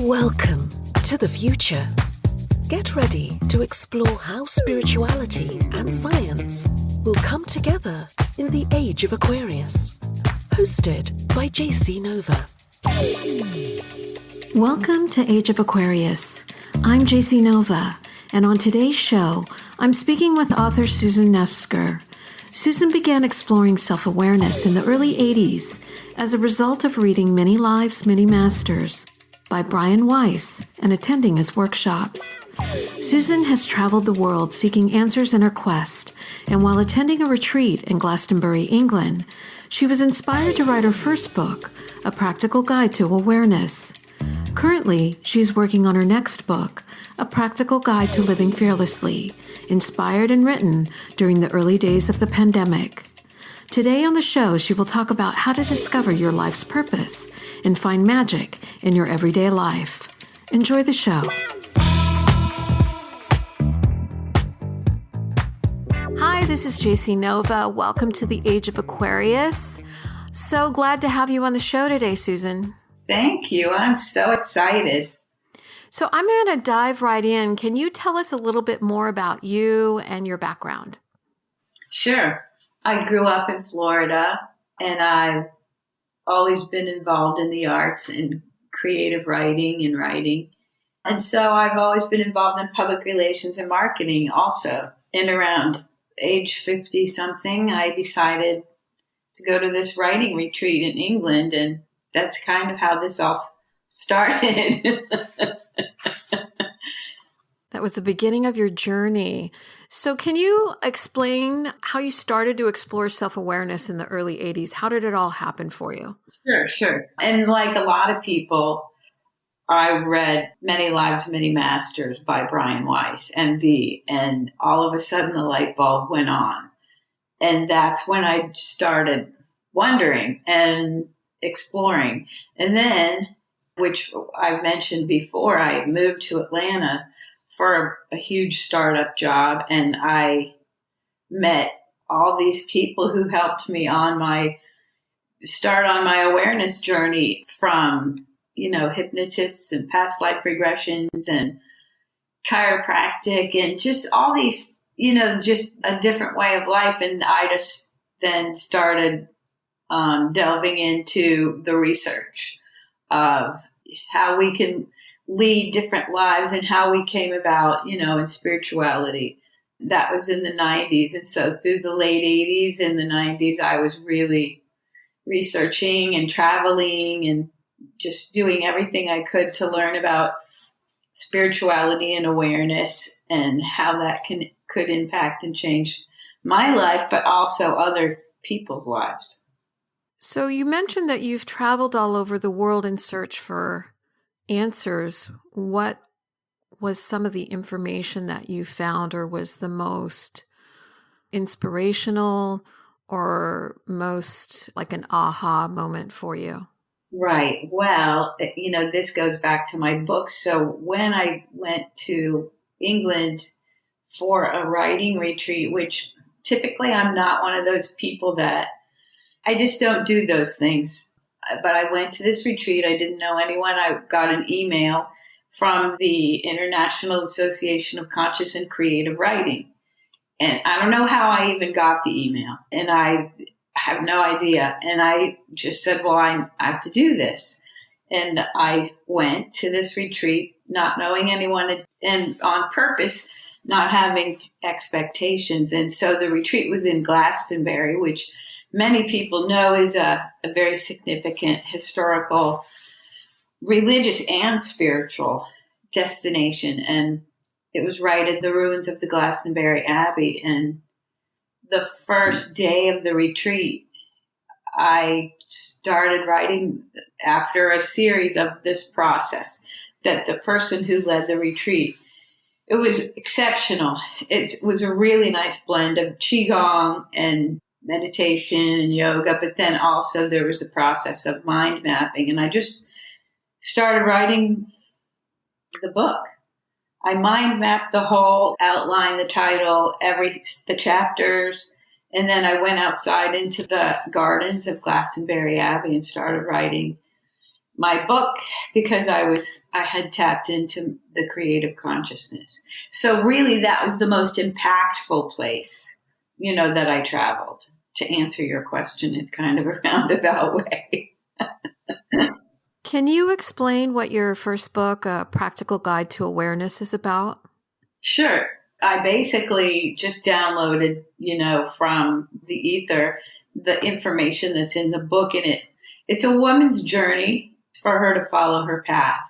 Welcome to the future. Get ready to explore how spirituality and science will come together in the age of Aquarius. Hosted by JC Nova. Welcome to Age of Aquarius. I'm JC Nova, and on today's show, I'm speaking with author Susan Nefzger. Susan began exploring self-awareness in the early 80s as a result of reading Many Lives, Many Masters by Brian Weiss and attending his workshops. Susan has traveled the world seeking answers in her quest, and while attending a retreat in Glastonbury, England, she was inspired to write her first book, A Practical Guide to Awareness. Currently, she is working on her next book, A Practical Guide to Living Fearlessly, inspired and written during the early days of the pandemic. Today on the show, she will talk about how to discover your life's purpose and find magic in your everyday life. Enjoy the show. Hi, this is JC Nova. Welcome to the Age of Aquarius. So glad to have you on the show today, Susan. Thank you. I'm so excited. So I'm going to dive right in. Can you tell us a little bit more about you and your background? Sure. I grew up in Florida, and I've always been involved in the arts and creative writing and writing. And so I've always been involved in public relations and marketing also. And around age 50-something, I decided to go to this writing retreat in England, and that's kind of how this all started. That was the beginning of your journey. So can you explain how you started to explore self-awareness in the early 80s? How did it all happen for you? Sure. And like a lot of people, I read Many Lives, Many Masters by Brian Weiss, MD, and all of a sudden the light bulb went on. And that's when I started wondering and exploring. And then, which I've mentioned before, I moved to Atlanta for a huge startup job, and I met all these people who helped me on my awareness journey, from, hypnotists and past life regressions and chiropractic and just all these, just a different way of life. And I just then started delving into the research of how we can lead different lives and how we came about, in spirituality. That was in the 90s. And so through the late 80s and the 90s, I was really researching and traveling and just doing everything I could to learn about spirituality and awareness and how that could impact and change my life, but also other people's lives. So you mentioned that you've traveled all over the world in search for answers. What was some of the information that you found, or was the most inspirational or most like an aha moment for you? Right. Well, this goes back to my book. So when I went to England for a writing retreat, which typically I'm not one of those people that I just don't do those things. But I went to this retreat. I didn't know anyone. I got an email from the International Association of Conscious and Creative Writing. And I don't know how I even got the email. And I have no idea. And I just said, well, I have to do this. And I went to this retreat not knowing anyone and on purpose not having expectations. And so the retreat was in Glastonbury, which many people know is a very significant historical, religious, and spiritual destination. And it was right at the ruins of the Glastonbury Abbey. And the first day of the retreat, I started writing after a series of this process that the person who led the retreat, it was exceptional. It was a really nice blend of Qigong and meditation and yoga, but then also there was the process of mind mapping. And I just started writing the book. I mind mapped the whole outline, the title, the chapters, and then I went outside into the gardens of Glastonbury Abbey and started writing my book because I had tapped into the creative consciousness. So really that was the most impactful place, that I traveled, to answer your question in kind of a roundabout way. Can you explain what your first book, A Practical Guide to Awareness, is about? Sure. I basically just downloaded, from the ether, the information that's in the book, and it's a woman's journey for her to follow her path.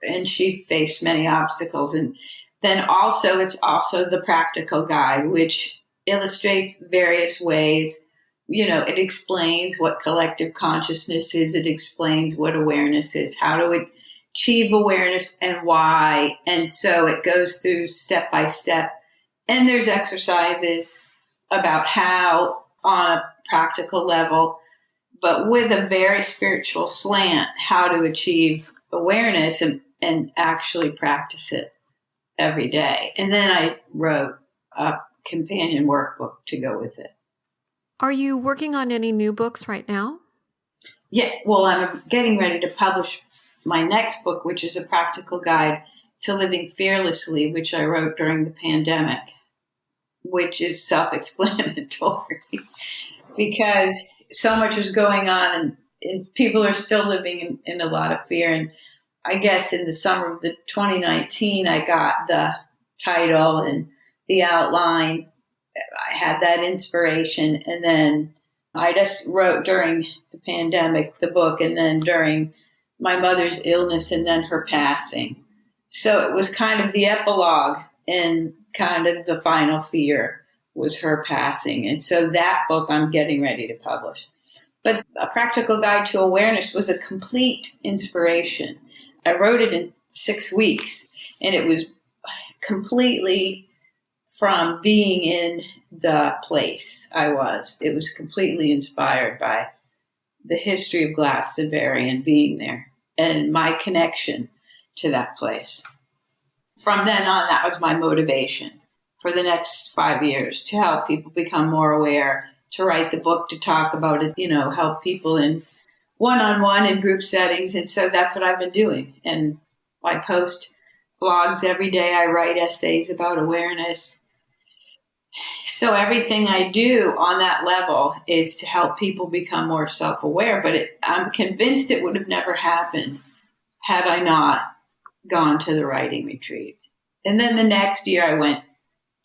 And she faced many obstacles. And then also, it's also the practical guide, which illustrates various ways. It explains what collective consciousness is. It explains what awareness is, how to achieve awareness and why. And so it goes through step by step. And there's exercises about how, on a practical level, but with a very spiritual slant, how to achieve awareness and actually practice it every day. And then I wrote a companion workbook to go with it. Are you working on any new books right now? Yeah, well, I'm getting ready to publish my next book, which is a practical guide to living fearlessly, which I wrote during the pandemic, which is self-explanatory because so much was going on and people are still living in a lot of fear. And I guess in the summer of 2019, I got the title and the outline. I had that inspiration. And then I just wrote during the pandemic, the book, and then during my mother's illness and then her passing. So it was kind of the epilogue, and kind of the final fear was her passing. And so that book I'm getting ready to publish. But A Practical Guide to Awareness was a complete inspiration. I wrote it in 6 weeks, and it was completely from being in the place I was. It was completely inspired by the history of Glastonbury and being there and my connection to that place. From then on, that was my motivation for the next 5 years, to help people become more aware, to write the book, to talk about it, help people in one-on-one and group settings. And so that's what I've been doing. And I post blogs every day. I write essays about awareness. So everything I do on that level is to help people become more self-aware. But I'm convinced it would have never happened had I not gone to the writing retreat. And then the next year I went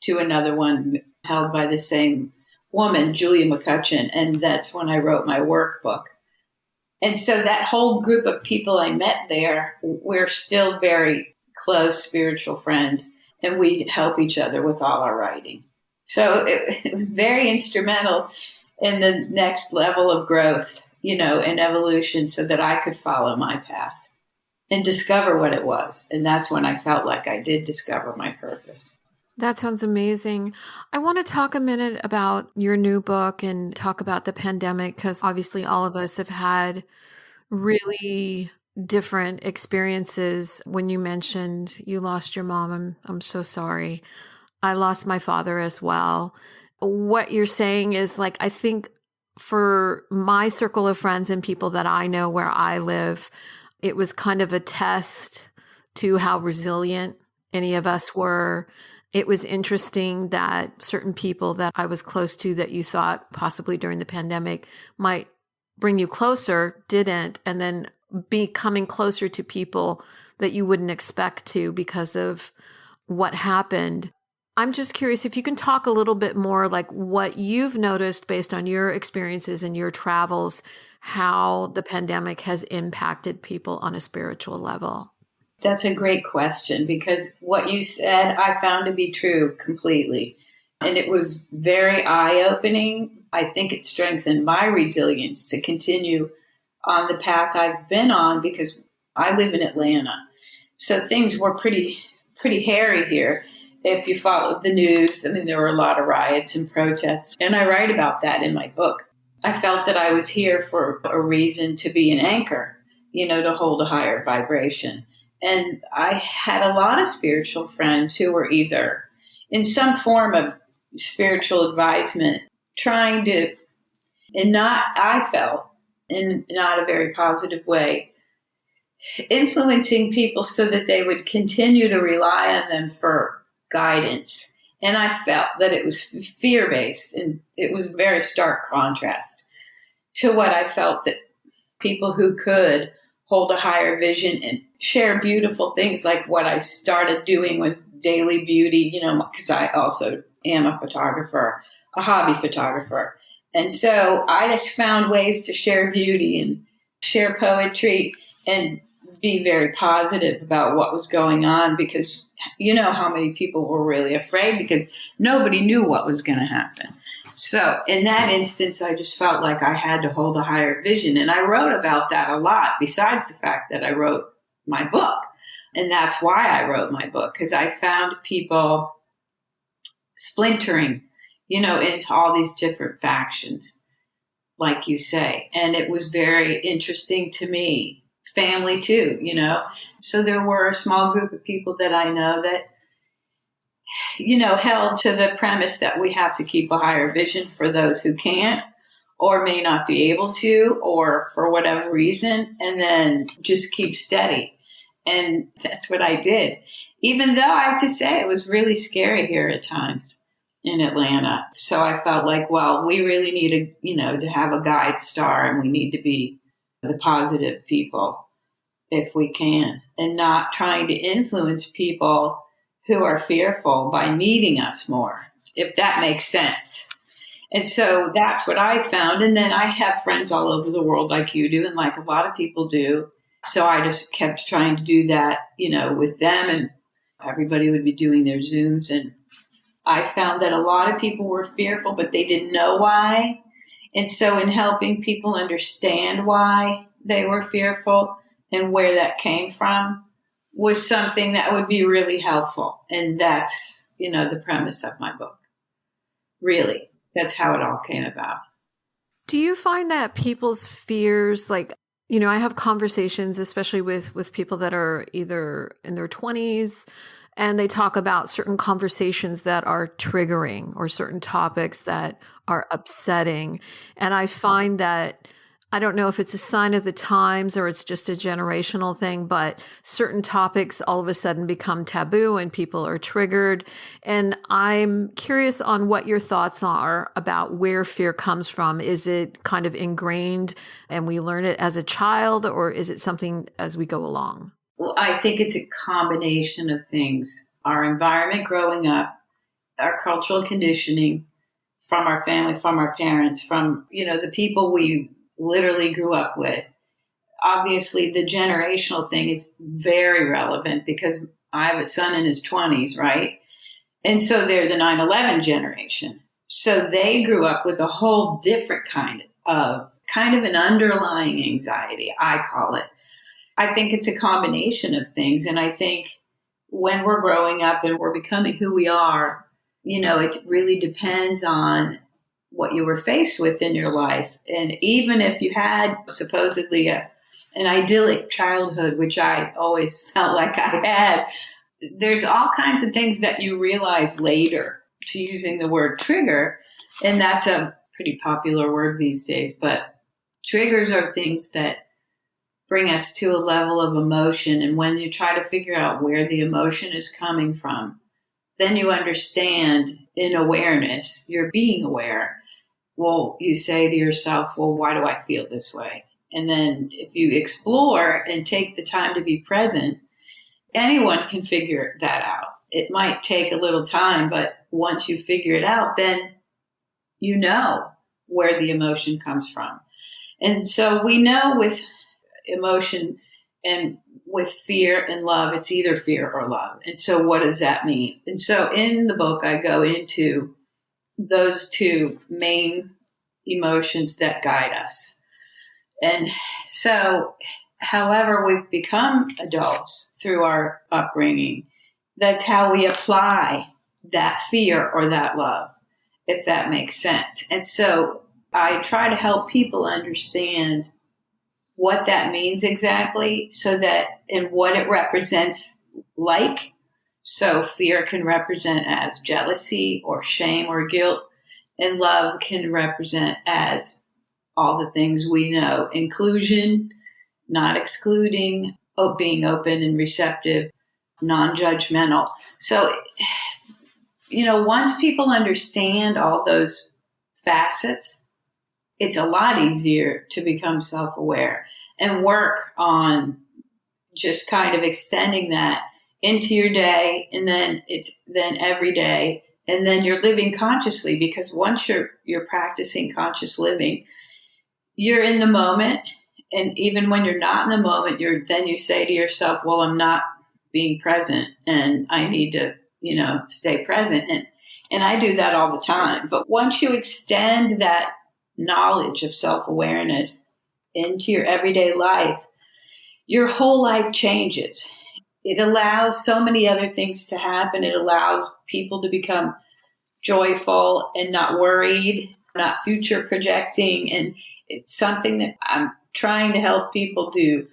to another one held by the same woman, Julia McCutcheon, and that's when I wrote my workbook. And so that whole group of people I met there, we're still very close spiritual friends, and we help each other with all our writing. So it was very instrumental in the next level of growth, and evolution, so that I could follow my path and discover what it was. And that's when I felt like I did discover my purpose. That sounds amazing. I want to talk a minute about your new book and talk about the pandemic, because obviously all of us have had really different experiences. When you mentioned you lost your mom, I'm so sorry. I lost my father as well. What you're saying is, like, I think for my circle of friends and people that I know where I live, it was kind of a test to how resilient any of us were. It was interesting that certain people that I was close to that you thought possibly during the pandemic might bring you closer didn't, and then becoming closer to people that you wouldn't expect to because of what happened. I'm just curious if you can talk a little bit more like what you've noticed based on your experiences and your travels, how the pandemic has impacted people on a spiritual level. That's a great question, because what you said I found to be true completely. And it was very eye-opening. I think it strengthened my resilience to continue on the path I've been on, because I live in Atlanta. So things were pretty hairy here. If you followed the news, there were a lot of riots and protests, and I write about that in my book. I felt that I was here for a reason, to be an anchor, to hold a higher vibration. And I had a lot of spiritual friends who were either in some form of spiritual advisement, trying to, and not, I felt, in not a very positive way, influencing people so that they would continue to rely on them for guidance. And I felt that it was fear-based, and it was a very stark contrast to what I felt that people who could hold a higher vision and share beautiful things, like what I started doing was daily beauty, because I also am a photographer, a hobby photographer. And so I just found ways to share beauty and share poetry and be very positive about what was going on, because how many people were really afraid because nobody knew what was going to happen. So in that instance, I just felt like I had to hold a higher vision. And I wrote about that a lot, besides the fact that I wrote my book. And that's why I wrote my book, because I found people splintering, into all these different factions, like you say. And it was very interesting to me. Family too, So there were a small group of people that I know that, held to the premise that we have to keep a higher vision for those who can't or may not be able to, or for whatever reason, and then just keep steady. And that's what I did. Even though I have to say it was really scary here at times in Atlanta. So I felt like, well, we really need to have a guide star, and we need to be the positive people if we can, and not trying to influence people who are fearful by needing us more, if that makes sense. And so that's what I found. And then I have friends all over the world like you do, and like a lot of people do. So I just kept trying to do that, with them, and everybody would be doing their Zooms. And I found that a lot of people were fearful, but they didn't know why. And so in helping people understand why they were fearful and where that came from was something that would be really helpful. And that's, the premise of my book. Really, that's how it all came about. Do you find that people's fears, I have conversations, especially with people that are either in their 20s, and they talk about certain conversations that are triggering or certain topics that are upsetting. And I find that, I don't know if it's a sign of the times or it's just a generational thing, but certain topics all of a sudden become taboo and people are triggered. And I'm curious on what your thoughts are about where fear comes from. Is it kind of ingrained and we learn it as a child, or is it something as we go along? Well, I think it's a combination of things. Our environment growing up, our cultural conditioning from our family, from our parents, from, the people we literally grew up with. Obviously, the generational thing is very relevant because I have a son in his 20s, right? And so they're the 9/11 generation. So they grew up with a whole different kind of an underlying anxiety, I call it. I think it's a combination of things. And I think when we're growing up and we're becoming who we are, it really depends on what you were faced with in your life. And even if you had supposedly an idyllic childhood, which I always felt like I had, there's all kinds of things that you realize later, to using the word trigger. And that's a pretty popular word these days, but triggers are things that bring us to a level of emotion. And when you try to figure out where the emotion is coming from, then you understand in awareness, you're being aware. Well, you say to yourself, well, why do I feel this way? And then if you explore and take the time to be present, anyone can figure that out. It might take a little time, but once you figure it out, then you know where the emotion comes from. And so we know with emotion and with fear and love, it's either fear or love. And so what does that mean? And so in the book, I go into those two main emotions that guide us. And so, however we've become adults through our upbringing, that's how we apply that fear or that love, if that makes sense. And so I try to help people understand what that means exactly, so that and what it represents like. So fear can represent as jealousy or shame or guilt, and love can represent as all the things we know: inclusion, not excluding, being open and receptive, non-judgmental. So, once people understand all those facets, it's a lot easier to become self-aware and work on just kind of extending that into your day, and then then every day, and then you're living consciously, because once you're practicing conscious living, you're in the moment. And even when you're not in the moment, you say to yourself, well, I'm not being present and I need to, stay present. And I do that all the time. But once you extend that knowledge of self-awareness into your everyday life, your whole life changes. It allows so many other things to happen. It allows people to become joyful and not worried, not future projecting. And it's something that I'm trying to help people do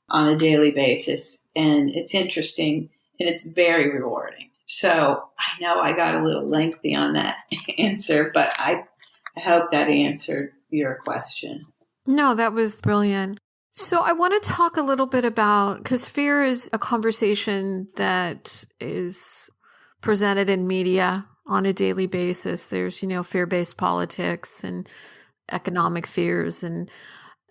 on a daily basis. And it's interesting and it's very rewarding. So I know I got a little lengthy on that answer, but I hope that answered your question. No, that was brilliant. So I want to talk a little bit about, because fear is a conversation that is presented in media on a daily basis. There's, fear-based politics and economic fears. And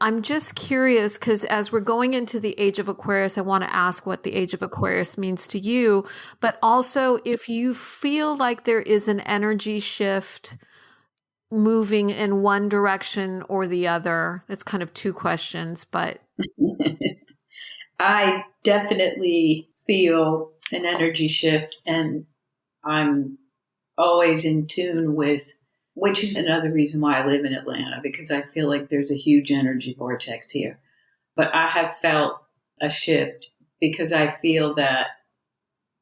I'm just curious, because as we're going into the age of Aquarius, I want to ask what the age of Aquarius means to you, but also if you feel like there is an energy shift moving in one direction or the other. It's kind of two questions, but. I definitely feel an energy shift, and I'm always in tune with, which is another reason why I live in Atlanta, because I feel like there's a huge energy vortex here. But I have felt a shift because I feel that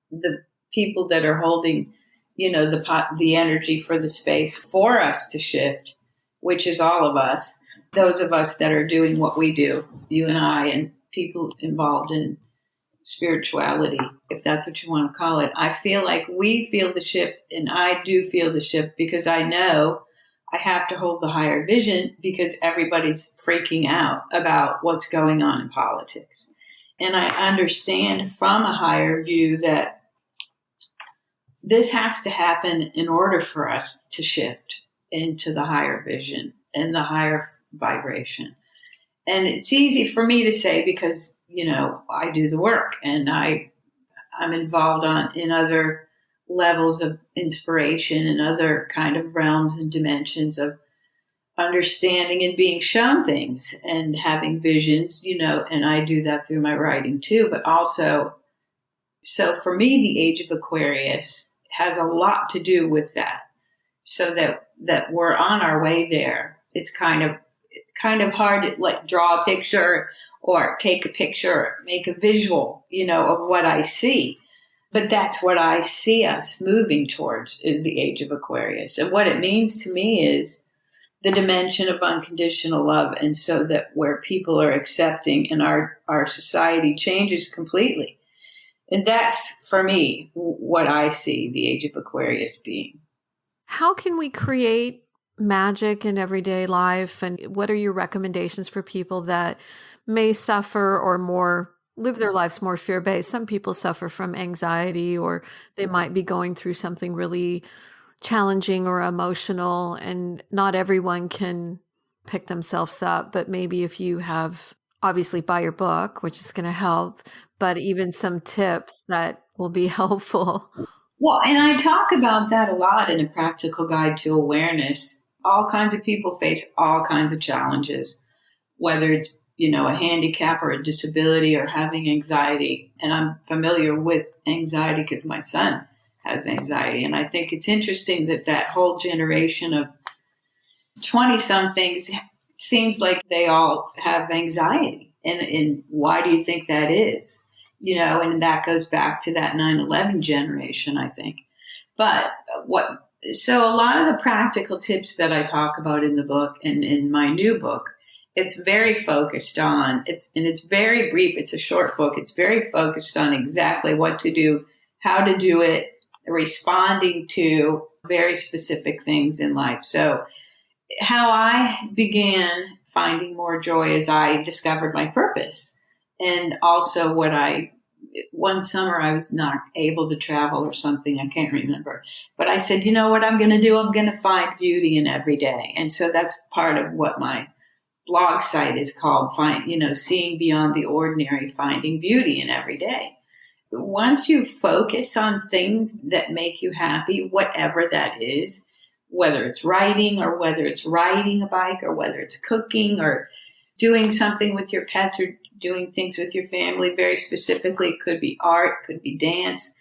the people that are holding, the energy for the space for us to shift, which is all of us, those of us that are doing what we do, you and I, and people involved in spirituality, if that's what you want to call it. I feel like we feel the shift, and I do feel the shift because I know I have to hold the higher vision because everybody's freaking out about what's going on in politics. And I understand from a higher view that this has to happen in order for us to shift into the higher vision and the higher vibration. And it's easy for me to say because, I do the work and I'm involved in other levels of inspiration and other kind of realms and dimensions of understanding and being shown things and having visions, and I do that through my writing too. But also, so for me, the age of Aquarius has a lot to do with that. So that we're on our way there. It's kind of hard to draw a picture or take a picture, or make a visual, of what I see. But that's what I see us moving towards, is the age of Aquarius. And what it means to me is the dimension of unconditional love. And so that where people are accepting and our society changes completely. And that's, for me, what I see the age of Aquarius being. How can we create magic in everyday life? And what are your recommendations for people that may suffer or live their lives more fear-based? Some people suffer from anxiety, or they might be going through something really challenging or emotional, and not everyone can pick themselves up. But maybe if you have, obviously buy your book, which is going to help, but even some tips that will be helpful. Well, and I talk about that a lot in A Practical Guide to Awareness. All kinds of people face all kinds of challenges, whether it's, a handicap or a disability or having anxiety. And I'm familiar with anxiety because my son has anxiety. And I think it's interesting that whole generation of 20-somethings seems like they all have anxiety. And why do you think that is? And that goes back to that 9/11 generation, I think. But so a lot of the practical tips that I talk about in the book and in my new book, it's very focused on, it's very brief. It's a short book. It's very focused on exactly what to do, how to do it, responding to very specific things in life. So how I began finding more joy as I discovered my purpose. And also one summer I was not able to travel or something, I can't remember. But I said, you know what I'm going to do? I'm going to find beauty in every day. And so that's part of what my blog site is called, Seeing Beyond the Ordinary, Finding Beauty in Every Day. Once you focus on things that make you happy, whatever that is, whether it's writing or whether it's riding a bike or whether it's cooking or doing something with your pets or doing things with your family, very specifically, it could be art, could be dance,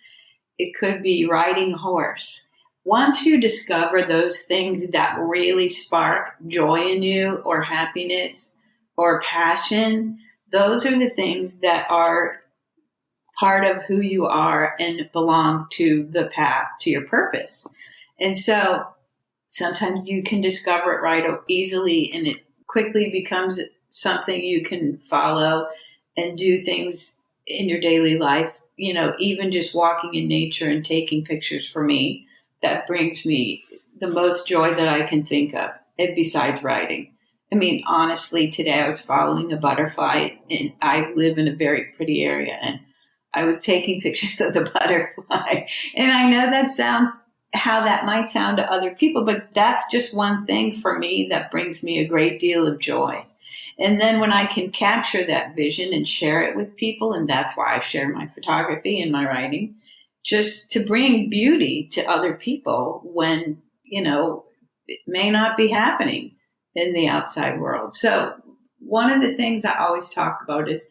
it could be riding a horse. Once you discover those things that really spark joy in you or happiness or passion, those are the things that are part of who you are and belong to the path, to your purpose. And so sometimes you can discover it right easily and it quickly becomes something you can follow and do things in your daily life. Even just walking in nature and taking pictures, for me, that brings me the most joy that I can think of, besides writing. I mean, honestly, today I was following a butterfly, and I live in a very pretty area, and I was taking pictures of the butterfly. And I know that sounds how that might sound to other people, but that's just one thing for me that brings me a great deal of joy. And then when I can capture that vision and share it with people, and that's why I share my photography and my writing, just to bring beauty to other people when, it may not be happening in the outside world. So one of the things I always talk about is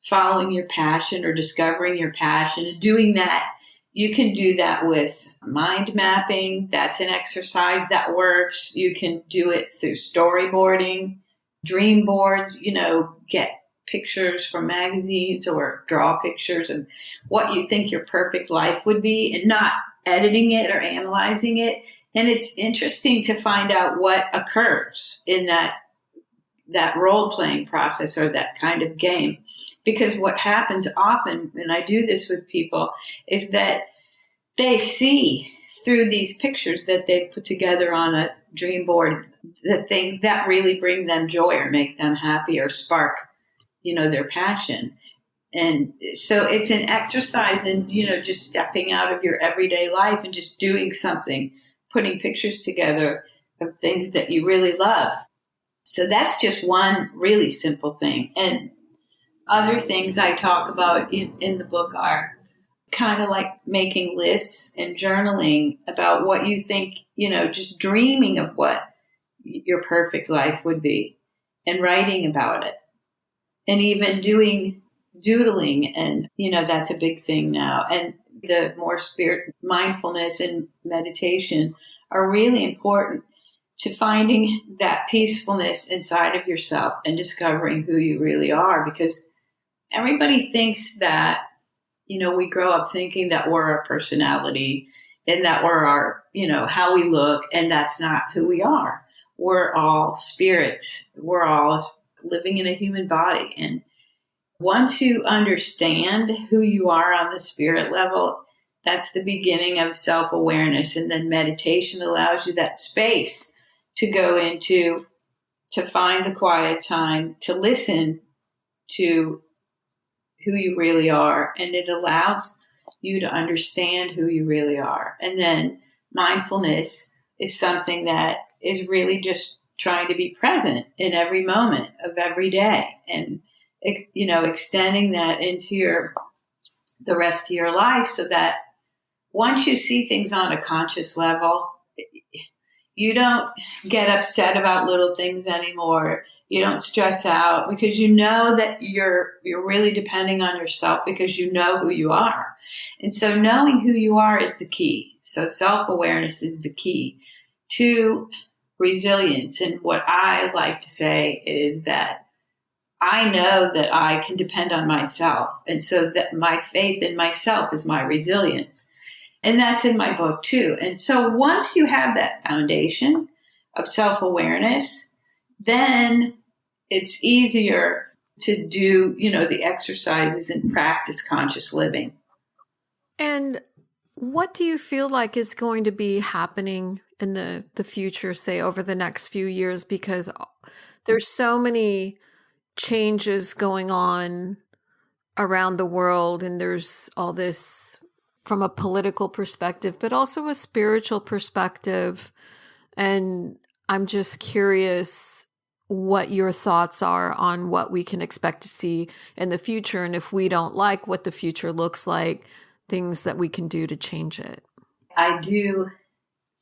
following your passion or discovering your passion and doing that. You can do that with mind mapping. That's an exercise that works. You can do it through storyboarding, dream boards, get pictures from magazines or draw pictures of what you think your perfect life would be and not editing it or analyzing it. And it's interesting to find out what occurs in that role-playing process or that kind of game. Because what happens often, and I do this with people, is that they see through these pictures that they've put together on a dream board the things that really bring them joy or make them happy or spark, their passion. And so it's an exercise in, just stepping out of your everyday life and just doing something, putting pictures together of things that you really love. So that's just one really simple thing. And other things I talk about in the book are kind of like making lists and journaling about what you think, just dreaming of what your perfect life would be and writing about it. And even doing doodling, and, that's a big thing now. And the more mindfulness and meditation are really important to finding that peacefulness inside of yourself and discovering who you really are. Because everybody thinks that, we grow up thinking that we're our personality and that we're our, how we look, and that's not who we are. We're all spirits. We're all living in a human body. And once you understand who you are on the spirit level, that's the beginning of self-awareness. And then meditation allows you that space to go into, to find the quiet time, to listen to who you really are. And it allows you to understand who you really are. And then mindfulness is something that is really just trying to be present in every moment of every day. And, extending that into the rest of your life, so that once you see things on a conscious level, you don't get upset about little things anymore. You don't stress out because you know that you're really depending on yourself because you know who you are. And so knowing who you are is the key. So self-awareness is the key to resilience. And what I like to say is that I know that I can depend on myself. And so that my faith in myself is my resilience. And that's in my book too. And so once you have that foundation of self-awareness, then it's easier to do, the exercises and practice conscious living. And what do you feel like is going to be happening in the future, say over the next few years? Because there's so many changes going on around the world, and there's all this from a political perspective, but also a spiritual perspective. And I'm just curious what your thoughts are on what we can expect to see in the future. And if we don't like what the future looks like, things that we can do to change it. I do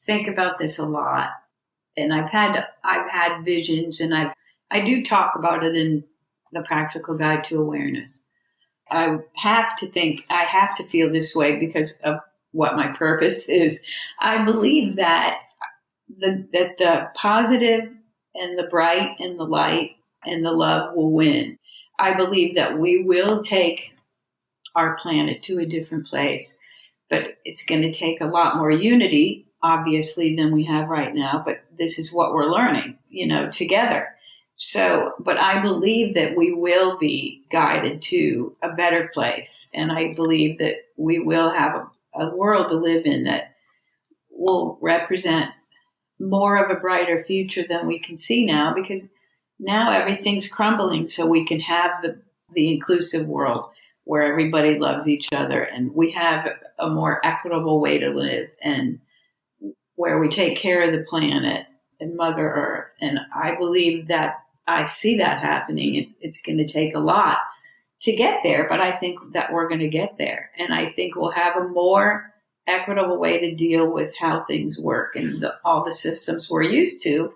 think about this a lot, and I've had visions, and I do talk about it in the Practical Guide to Awareness. I have to feel this way because of what my purpose is. I believe that the positive and the bright and the light and the love will win. I believe that we will take our planet to a different place, but it's going to take a lot more unity, obviously, than we have right now. But this is what we're learning, together. So, but I believe that we will be guided to a better place. And I believe that we will have a world to live in that will represent more of a brighter future than we can see now, because now everything's crumbling. So we can have the inclusive world where everybody loves each other, and we have a more equitable way to live, and where we take care of the planet and Mother Earth. And I believe that I see that happening. It's going to take a lot to get there, but I think that we're going to get there. And I think we'll have a more equitable way to deal with how things work, and all the systems we're used to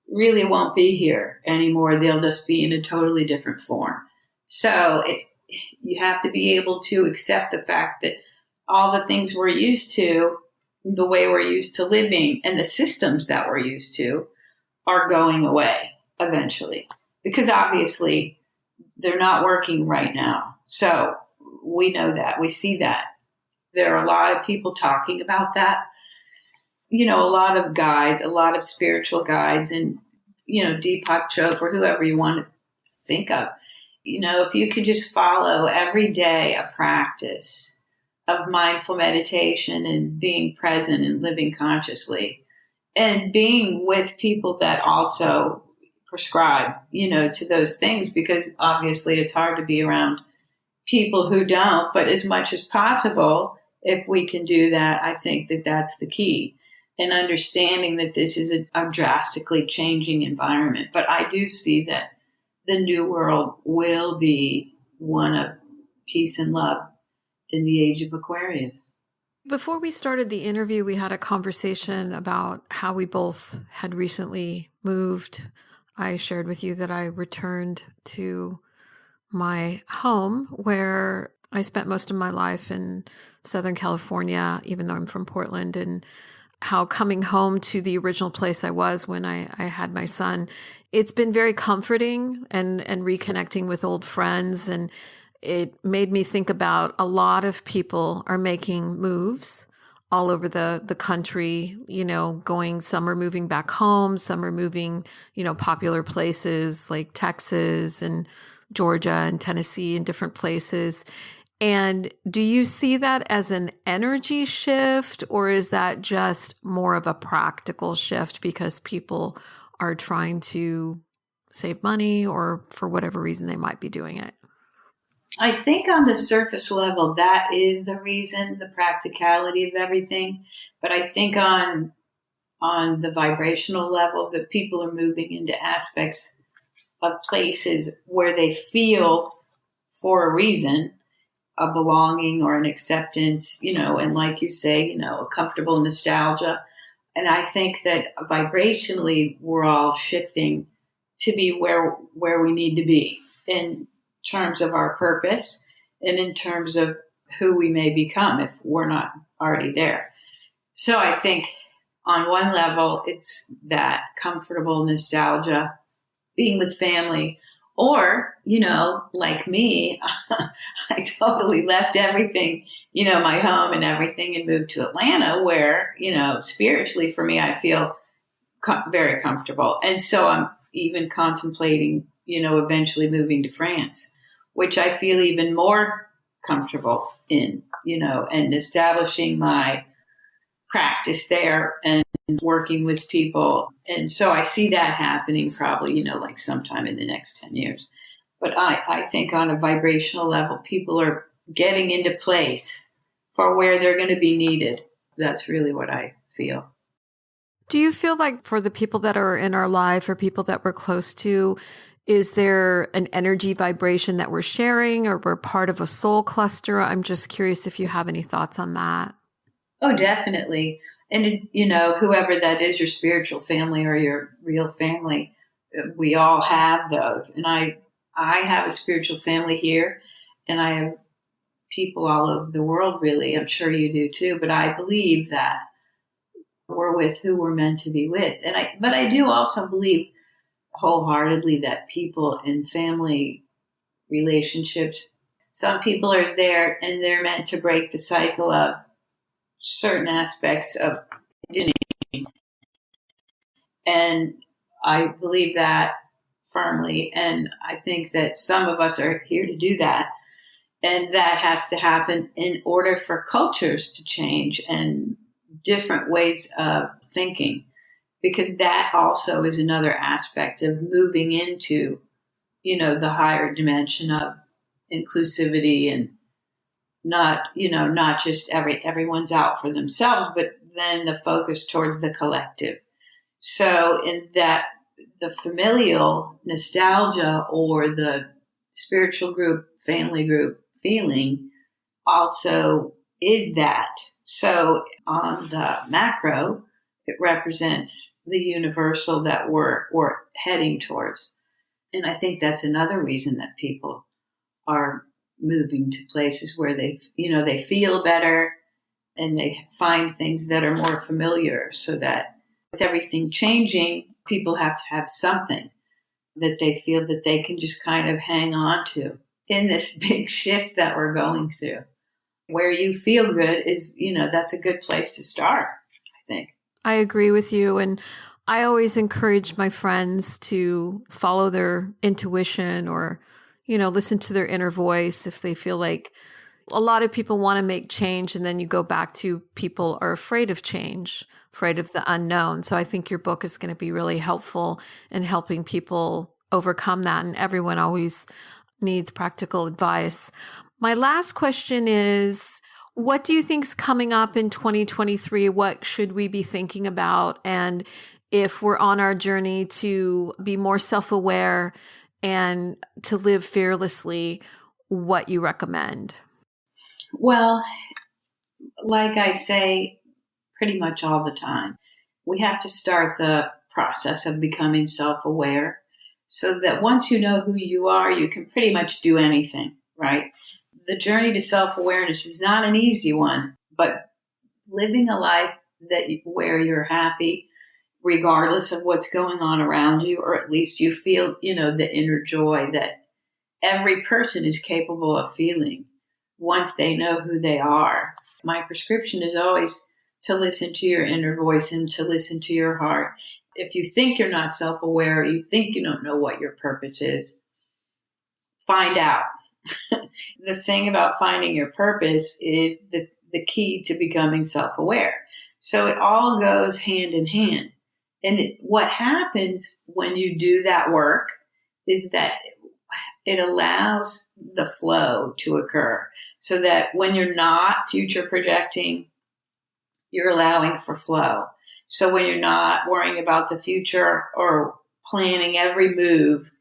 really won't be here anymore. They'll just be in a totally different form. So you have to be able to accept the fact that all the things we're used to, the way we're used to living, and the systems that we're used to are going away eventually, because obviously they're not working right now. So we know that, we see that. There are a lot of people talking about that. A lot of guides, a lot of spiritual guides, and, Deepak Chopra, whoever you want to think of. If you could just follow every day a practice of mindful meditation and being present and living consciously, and being with people that also prescribe, to those things, because obviously it's hard to be around people who don't, but as much as possible, if we can do that, I think that that's the key. And understanding that this is a drastically changing environment. But I do see that the new world will be one of peace and love in the age of Aquarius. Before we started the interview, we had a conversation about how we both had recently moved. I shared with you that I returned to my home where I spent most of my life in Southern California, even though I'm from Portland, and how coming home to the original place I was when I had my son, it's been very comforting and reconnecting with old friends. And it made me think about a lot of people are making moves all over the country, some are moving back home, some are moving, popular places like Texas and Georgia and Tennessee and different places. And do you see that as an energy shift, or is that just more of a practical shift because people are trying to save money or for whatever reason they might be doing it? I think on the surface level, that is the reason, the practicality of everything. But I think on the vibrational level, that people are moving into aspects of places where they feel, for a reason, a belonging or an acceptance, and like you say, a comfortable nostalgia. And I think that vibrationally, we're all shifting to be where we need to be in terms of our purpose and in terms of who we may become if we're not already there. So I think on one level, it's that comfortable nostalgia, being with family. Or, like me, I totally left everything, my home and everything, and moved to Atlanta where, spiritually for me, I feel very comfortable. And so I'm even contemplating, eventually moving to France, which I feel even more comfortable in, and establishing my practice there and working with people. And so I see that happening probably, like sometime in the next 10 years. But I think on a vibrational level, people are getting into place for where they're going to be needed. That's really what I feel. Do you feel like for the people that are in our life or people that we're close to, is there an energy vibration that we're sharing or we're part of a soul cluster? I'm just curious if you have any thoughts on that. Oh, definitely. And, whoever that is, your spiritual family or your real family, we all have those. And I have a spiritual family here, and I have people all over the world, really. I'm sure you do too. But I believe that we're with who we're meant to be with. But I do also believe wholeheartedly that people in family relationships, some people are there and they're meant to break the cycle of certain aspects of identity. And I believe that firmly. And I think that some of us are here to do that. And that has to happen in order for cultures to change and different ways of thinking, because that also is another aspect of moving into, the higher dimension of inclusivity and not just everyone's out for themselves, but then the focus towards the collective. So in that, the familial nostalgia or the spiritual group, family group feeling also is that. So on the macro, it represents the universal that we're heading towards. And I think that's another reason that people are moving to places where they feel better and they find things that are more familiar, so that with everything changing, people have to have something that they feel that they can just kind of hang on to in this big shift that we're going through. Where you feel good is, that's a good place to start, I think. I agree with you. And I always encourage my friends to follow their intuition or, listen to their inner voice if they feel like a lot of people want to make change. And then you go back to people are afraid of change, afraid of the unknown. So I think your book is going to be really helpful in helping people overcome that. And everyone always needs practical advice. My last question is, what do you think is coming up in 2023? What should we be thinking about? And if we're on our journey to be more self-aware and to live fearlessly, what you recommend? Well, like I say pretty much all the time, we have to start the process of becoming self-aware so that once you know who you are, you can pretty much do anything, right? The journey to self-awareness is not an easy one, but living a life where you're happy, regardless of what's going on around you, or at least you feel, the inner joy that every person is capable of feeling once they know who they are. My prescription is always to listen to your inner voice and to listen to your heart. If you think you're not self-aware, you think you don't know what your purpose is, find out. The thing about finding your purpose is the key to becoming self-aware. So it all goes hand in hand. And what happens when you do that work is that it allows the flow to occur, so that when you're not future projecting, you're allowing for flow. So when you're not worrying about the future or planning every move,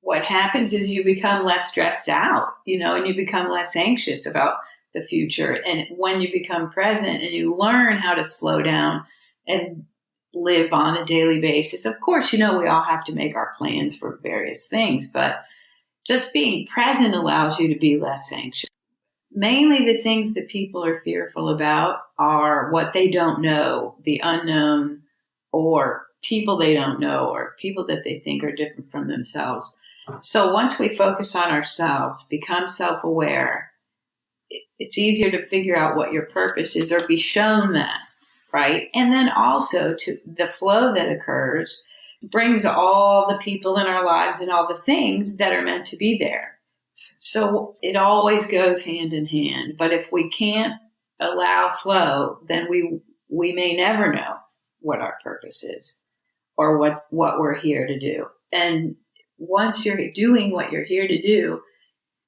what happens is you become less stressed out, and you become less anxious about the future. And when you become present and you learn how to slow down and live on a daily basis, of course, we all have to make our plans for various things, but just being present allows you to be less anxious. Mainly the things that people are fearful about are what they don't know, the unknown, or people they don't know, or people that they think are different from themselves. So once we focus on ourselves, become self-aware, it's easier to figure out what your purpose is or be shown that, right? And then also to the flow that occurs brings all the people in our lives and all the things that are meant to be there. So it always goes hand in hand. But if we can't allow flow, then we may never know what our purpose is or what we're here to do. And once you're doing what you're here to do,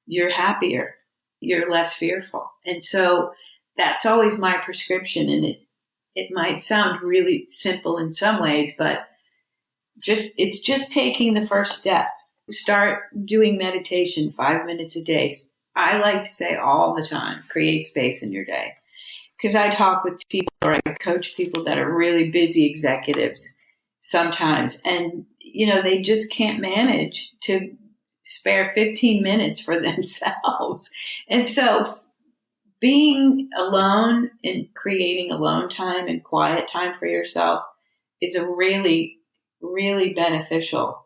you're happier, you're less fearful. And so that's always my prescription. And it might sound really simple in some ways, but it's just taking the first step. Start doing meditation 5 minutes a day. I like to say all the time, create space in your day. Because I talk with people or I coach people that are really busy executives sometimes, and they just can't manage to spare 15 minutes for themselves. And so being alone and creating alone time and quiet time for yourself is a really, really beneficial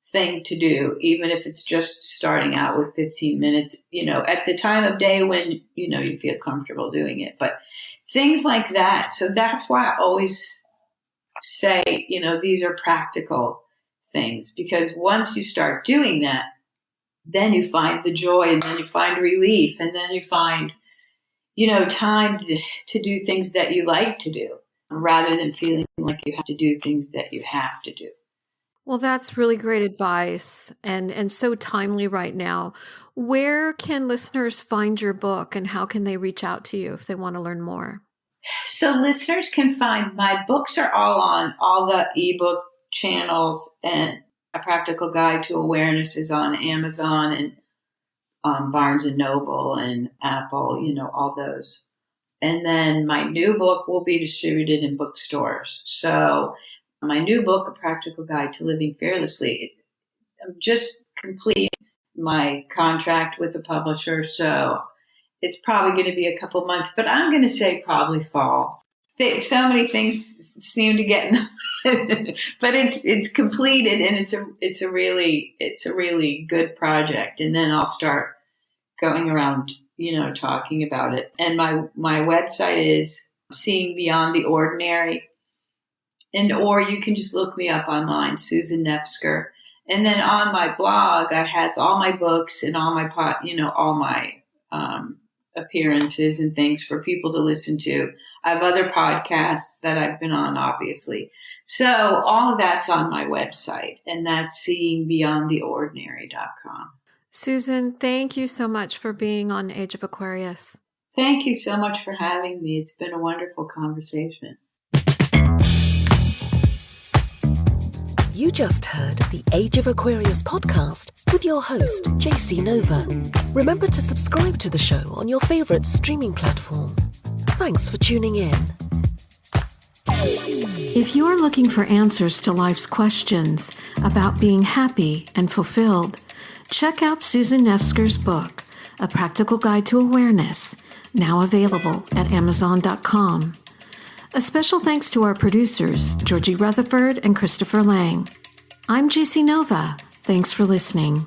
thing to do, even if it's just starting out with 15 minutes, at the time of day when, you feel comfortable doing it. But things like that. So that's why I always say, these are practical things, because once you start doing that, then you find the joy, and then you find relief, and then you find, time to do things that you like to do, rather than feeling like you have to do things that you have to do. Well, that's really great advice and so timely right now. Where can listeners find your book, and how can they reach out to you if they want to learn more? So listeners can find my books are all on all the ebook channels, and A Practical Guide to Awareness is on Amazon and Barnes and Noble and Apple, all those. And then my new book will be distributed in bookstores. So my new book, A Practical Guide to Living Fearlessly, I'm just completing my contract with the publisher. So it's probably going to be a couple months, but I'm going to say probably fall. So many things seem to get, but it's completed, and it's a really good project. And then I'll start going around, talking about it. And my website is Seeing Beyond the Ordinary. Or you can just look me up online, Susan Nefzger. And then on my blog, I have all my books and all my all my appearances and things for people to listen to. I have other podcasts that I've been on, obviously. So all of that's on my website, and that's seeingbeyondtheordinary.com. Susan, thank you so much for being on Age of Aquarius. Thank you so much for having me. It's been a wonderful conversation. You just heard the Age of Aquarius podcast with your host, JC Nova. Remember to subscribe to the show on your favorite streaming platform. Thanks for tuning in. If you're looking for answers to life's questions about being happy and fulfilled, check out Susan Nefzger's book, A Practical Guide to Awareness, now available at Amazon.com. A special thanks to our producers, Georgie Rutherford and Christopher Lang. I'm JC Nova. Thanks for listening.